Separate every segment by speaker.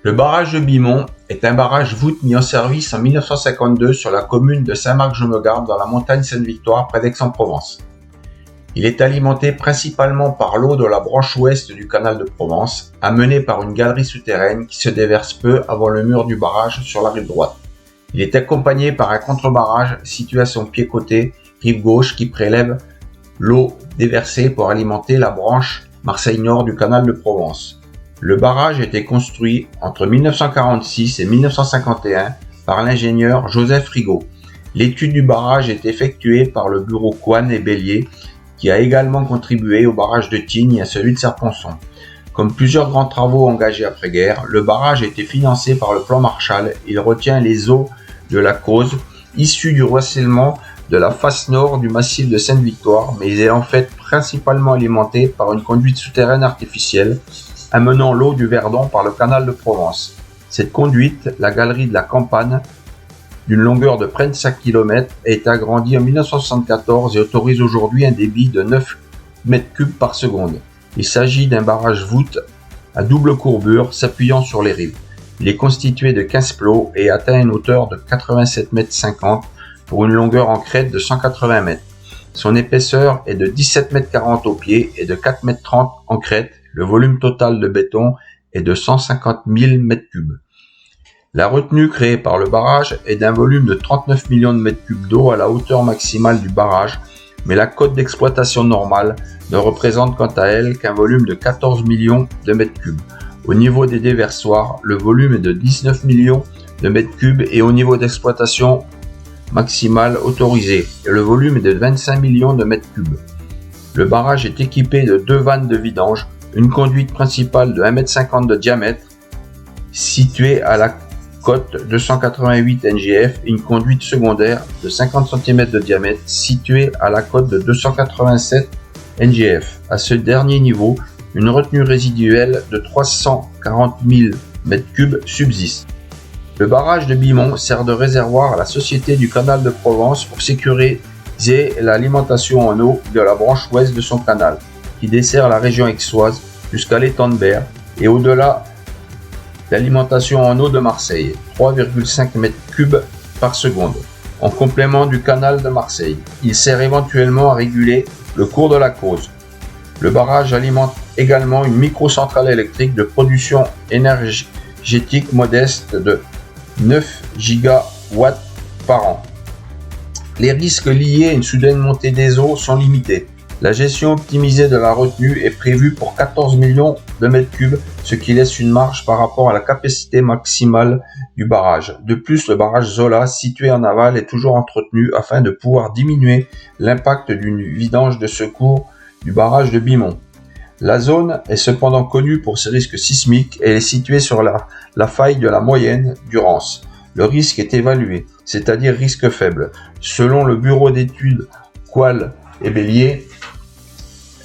Speaker 1: Le barrage de Bimont est un barrage voûte mis en service en 1952 sur la commune de Saint-Marc-Jeummegarde dans la montagne Sainte-Victoire près d'Aix-en-Provence. Il est alimenté principalement par l'eau de la branche ouest du canal de Provence, amenée par une galerie souterraine qui se déverse peu avant le mur du barrage sur la rive droite. Il est accompagné par un contre-barrage situé à son pied-côté, rive gauche, qui prélève l'eau déversée pour alimenter la branche Marseille-Nord du canal de Provence. Le barrage a été construit entre 1946 et 1951 par l'ingénieur Joseph Rigaud. L'étude du barrage est effectuée par le bureau Coine et Bellier, qui a également contribué au barrage de Tignes et à celui de Serponçon. Comme plusieurs grands travaux engagés après-guerre, le barrage a été financé par le plan Marshall. Il retient les eaux de la Causse, issues du ruissellement de la face nord du massif de Sainte-Victoire, mais il est en fait principalement alimenté par une conduite souterraine artificielle, amenant l'eau du Verdon par le canal de Provence. Cette conduite, la galerie de la Campagne, d'une longueur de près de 5 km, a été agrandie en 1974 et autorise aujourd'hui un débit de 9 m3 par seconde. Il s'agit d'un barrage voûte à double courbure s'appuyant sur les rives. Il est constitué de 15 plots et atteint une hauteur de 87,50 m pour une longueur en crête de 180 m. Son épaisseur est de 17,40 m au pied et de 4,30 m en crête. Le volume total de béton est de 150 000 m3. La retenue créée par le barrage est d'un volume de 39 millions de m3 d'eau à la hauteur maximale du barrage, mais la cote d'exploitation normale ne représente quant à elle qu'un volume de 14 millions de m3. Au niveau des déversoirs, le volume est de 19 millions de m3 et au niveau d'exploitation maximale autorisée, le volume est de 25 millions de m3. Le barrage est équipé de 2 vannes de vidange, une conduite principale de 1,50 m de diamètre située à la cote 288 NGF et une conduite secondaire de 50 cm de diamètre située à la cote de 287 NGF. À ce dernier niveau, une retenue résiduelle de 340 000 m3 subsiste. Le barrage de Bimont sert de réservoir à la Société du Canal de Provence pour sécuriser l'alimentation en eau de la branche ouest de son canal, qui dessert la région aixoise jusqu'à l'étang de Berre et au-delà l'alimentation en eau de Marseille, 3,5 m3 par seconde, en complément du canal de Marseille. Il sert éventuellement à réguler le cours de la Causse. Le barrage alimente également une microcentrale électrique de production énergétique modeste de 9 gigawatts par an. Les risques liés à une soudaine montée des eaux sont limités. La gestion optimisée de la retenue est prévue pour 14 millions de m3, ce qui laisse une marge par rapport à la capacité maximale du barrage. De plus, le barrage Zola, situé en aval, est toujours entretenu afin de pouvoir diminuer l'impact d'une vidange de secours du barrage de Bimont. La zone est cependant connue pour ses risques sismiques et elle est située sur la faille de la moyenne du Rance. Le risque est évalué, c'est-à-dire risque faible. Selon le bureau d'études Coine et Bellier,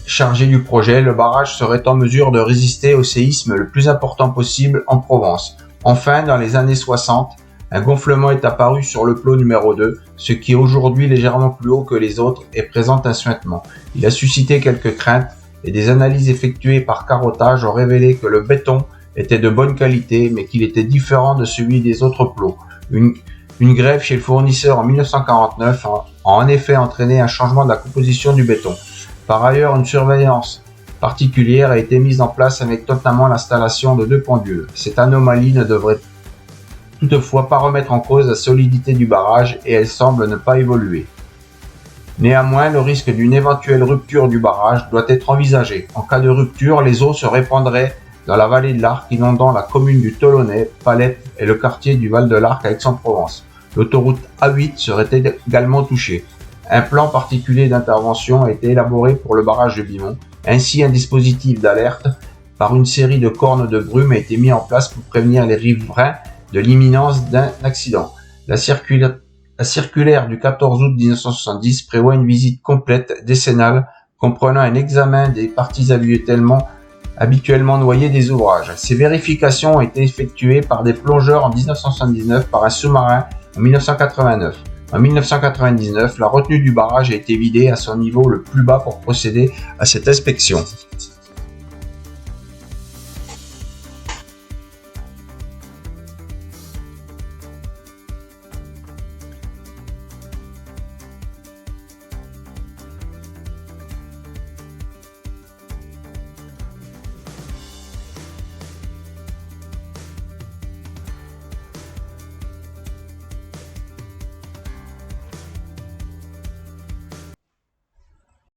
Speaker 1: chargé du projet, le barrage serait en mesure de résister au séisme le plus important possible en Provence. Enfin, dans les années 60, un gonflement est apparu sur le plot numéro 2, ce qui est aujourd'hui légèrement plus haut que les autres et présente un suintement. Il a suscité quelques craintes et des analyses effectuées par carottage ont révélé que le béton était de bonne qualité mais qu'il était différent de celui des autres plots. Une grève chez le fournisseur en 1949 a en effet entraîné un changement de la composition du béton. Par ailleurs, une surveillance particulière a été mise en place avec notamment l'installation de 2 pendules. Cette anomalie ne devrait toutefois pas remettre en cause la solidité du barrage et elle semble ne pas évoluer. Néanmoins, le risque d'une éventuelle rupture du barrage doit être envisagé. En cas de rupture, les eaux se répandraient dans la vallée de l'Arc, inondant la commune du Tolonnais, Palette et le quartier du Val de l'Arc à Aix-en-Provence. L'autoroute A8 serait également touchée. Un plan particulier d'intervention a été élaboré pour le barrage de Bimont. Ainsi, un dispositif d'alerte par une série de cornes de brume a été mis en place pour prévenir les riverains de l'imminence d'un accident. La circulaire du 14 août 1970 prévoit une visite complète décennale comprenant un examen des parties habituellement noyées des ouvrages. Ces vérifications ont été effectuées par des plongeurs en 1979 par un sous-marin en 1989. En 1999, la retenue du barrage a été vidée à son niveau le plus bas pour procéder à cette inspection.